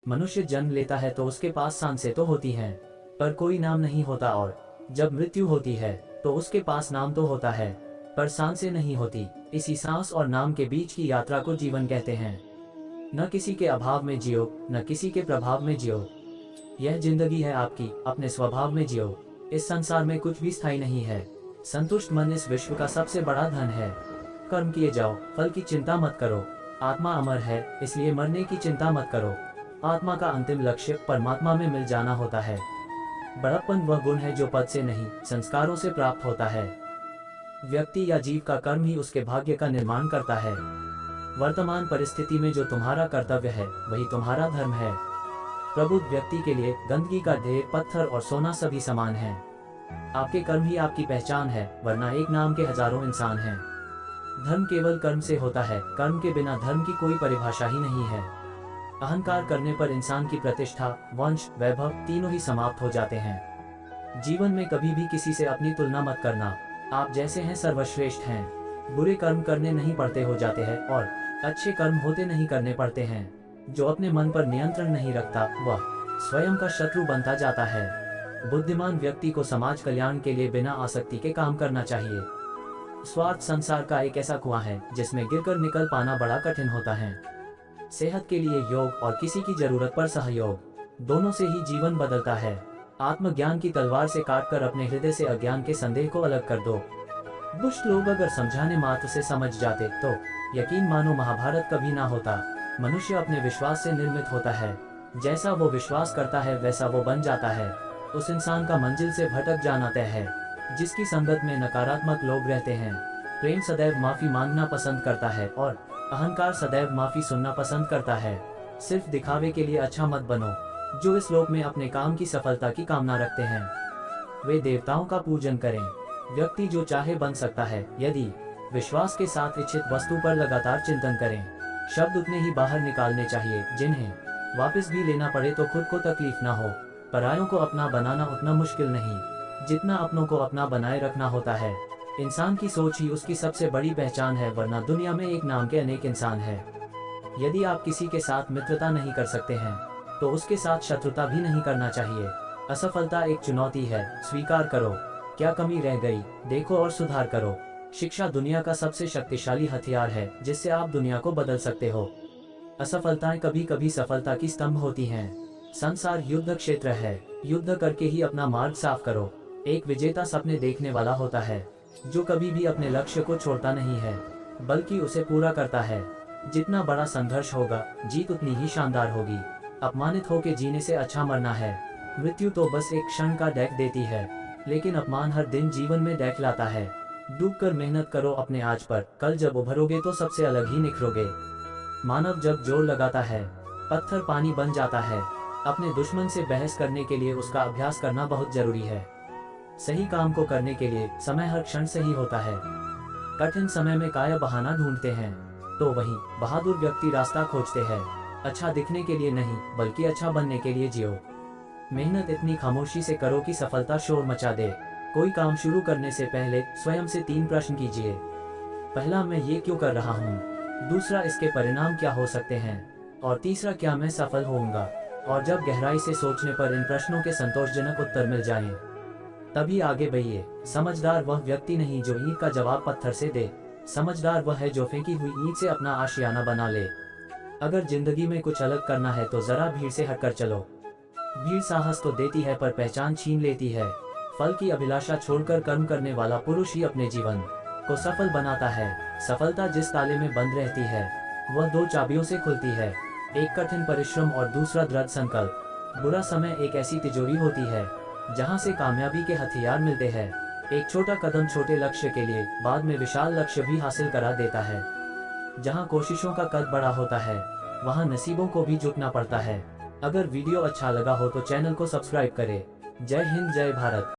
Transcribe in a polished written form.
मनुष्य जन्म लेता है तो उसके पास सांसें तो होती हैं, पर कोई नाम नहीं होता, और जब मृत्यु होती है तो उसके पास नाम तो होता है, पर सांसें नहीं होती। इसी सांस और नाम के बीच की यात्रा को जीवन कहते हैं। न किसी के अभाव में जियो, न किसी के प्रभाव में जियो। यह जिंदगी है आपकी, अपने स्वभाव में जियो। इस संसार में कुछ भी स्थायी नहीं है। संतुष्ट मन इस विश्व का सबसे बड़ा धन है। कर्म किए जाओ, फल की चिंता मत करो। आत्मा अमर है, इसलिए मरने की चिंता मत करो। आत्मा का अंतिम लक्ष्य परमात्मा में मिल जाना होता है। बड़प्पन वह गुण है जो पद से नहीं, संस्कारों से प्राप्त होता है। व्यक्ति या जीव का कर्म ही उसके भाग्य का निर्माण करता है। वर्तमान परिस्थिति में जो तुम्हारा कर्तव्य है वही तुम्हारा धर्म है। प्रबुद्ध व्यक्ति के लिए गंदगी का ढेर, पत्थर और सोना सभी समान है। आपके कर्म ही आपकी पहचान है, वरना एक नाम के हजारों इंसान हैं। धर्म केवल कर्म से होता है, कर्म के बिना धर्म की कोई परिभाषा ही नहीं है। अहंकार करने पर इंसान की प्रतिष्ठा, वंश, वैभव तीनों ही समाप्त हो जाते हैं। जीवन में कभी भी किसी से अपनी तुलना मत करना। आप जैसे हैं सर्वश्रेष्ठ हैं। बुरे कर्म करने नहीं पड़ते हो जाते हैं, और अच्छे कर्म होते नहीं करने पड़ते हैं। जो अपने मन पर नियंत्रण नहीं रखता वह स्वयं का शत्रु बनता जाता है। बुद्धिमान व्यक्ति को समाज कल्याण के लिए बिना आसक्ति के काम करना चाहिए। स्वार्थ संसार का एक ऐसा कुआं है जिसमें गिरकर निकल पाना बड़ा कठिन होता है। सेहत के लिए योग और किसी की जरूरत पर सहयोग, दोनों से ही जीवन बदलता है। आत्मज्ञान की तलवार से काटकर अपने हृदय से अज्ञान के संदेह को अलग कर दो। दुष्ट लोग अगर समझाने मात्र से समझ जाते तो यकीन मानो महाभारत कभी ना होता। मनुष्य अपने विश्वास से निर्मित होता है। जैसा वो विश्वास करता है वैसा वो बन जाता है। उस इंसान का मंजिल से भटक जाना तय है जिसकी संगत में नकारात्मक लोग रहते हैं। प्रेम सदैव माफी मांगना पसंद करता है और अहंकार सदैव माफी सुनना पसंद करता है। सिर्फ दिखावे के लिए अच्छा मत बनो। जो इस लोक में अपने काम की सफलता की कामना रखते हैं वे देवताओं का पूजन करें। व्यक्ति जो चाहे बन सकता है यदि विश्वास के साथ इच्छित वस्तु पर लगातार चिंतन करें। शब्द उतने ही बाहर निकालने चाहिए जिन्हें वापस भी लेना पड़े तो खुद को तकलीफ ना हो। परायों को अपना बनाना उतना मुश्किल नहीं जितना अपनों को अपना बनाए रखना होता है। इंसान की सोच ही उसकी सबसे बड़ी पहचान है, वरना दुनिया में एक नाम के अनेक इंसान है। यदि आप किसी के साथ मित्रता नहीं कर सकते हैं तो उसके साथ शत्रुता भी नहीं करना चाहिए। असफलता एक चुनौती है, स्वीकार करो। क्या कमी रह गई देखो और सुधार करो। शिक्षा दुनिया का सबसे शक्तिशाली हथियार है जिससे आप दुनिया को बदल सकते हो। असफलताएं कभी कभी सफलता की स्तंभ होती हैं। संसार युद्ध क्षेत्र है, युद्ध करके ही अपना मार्ग साफ करो। एक विजेता सपने देखने वाला होता है जो कभी भी अपने लक्ष्य को छोड़ता नहीं है बल्कि उसे पूरा करता है। जितना बड़ा संघर्ष होगा जीत उतनी ही शानदार होगी। अपमानित होकर जीने से अच्छा मरना है। मृत्यु तो बस एक क्षण का डैक देती है, लेकिन अपमान हर दिन जीवन में डैक लाता है। डूबकर मेहनत करो अपने आज पर, कल जब उभरोगे तो सबसे अलग ही निखरोगे। मानव जब जोर लगाता है पत्थर पानी बन जाता है। अपने दुश्मन से बहस करने के लिए उसका अभ्यास करना बहुत जरूरी है। सही काम को करने के लिए समय हर क्षण सही होता है। कठिन समय में काया बहाना ढूंढते हैं तो वहीं बहादुर व्यक्ति रास्ता खोजते हैं। अच्छा दिखने के लिए नहीं बल्कि अच्छा बनने के लिए जियो। मेहनत इतनी खामोशी से करो कि सफलता शोर मचा दे। कोई काम शुरू करने से पहले स्वयं से 3 प्रश्न कीजिए। पहला, मैं ये क्यों कर रहा हूँ? दूसरा, इसके परिणाम क्या हो सकते हैं? और तीसरा, क्या मैं सफल होऊंगा? और जब गहराई से सोचने पर इन प्रश्नों के संतोषजनक उत्तर मिल जाएं, तभी आगे बढ़िए। समझदार वह व्यक्ति नहीं जो ईंट का जवाब पत्थर से दे। समझदार वह है जो फेंकी हुई ईंट से अपना आशियाना बना ले। अगर जिंदगी में कुछ अलग करना है तो जरा भीड़ से हटकर चलो। भीड़ साहस तो देती है पर पहचान छीन लेती है। फल की अभिलाषा छोड़कर कर्म करने वाला पुरुष ही अपने जीवन को सफल बनाता है। सफलता जिस ताले में बंद रहती है वह 2 चाबियों से खुलती है, एक कठिन परिश्रम और दूसरा दृढ़ संकल्प। बुरा समय एक ऐसी तिजोरी होती है जहां से कामयाबी के हथियार मिलते हैं। एक छोटा कदम छोटे लक्ष्य के लिए बाद में विशाल लक्ष्य भी हासिल करा देता है। जहां कोशिशों का कद बड़ा होता है वहां नसीबों को भी झुकना पड़ता है। अगर वीडियो अच्छा लगा हो तो चैनल को सब्सक्राइब करें। जय हिंद, जय भारत।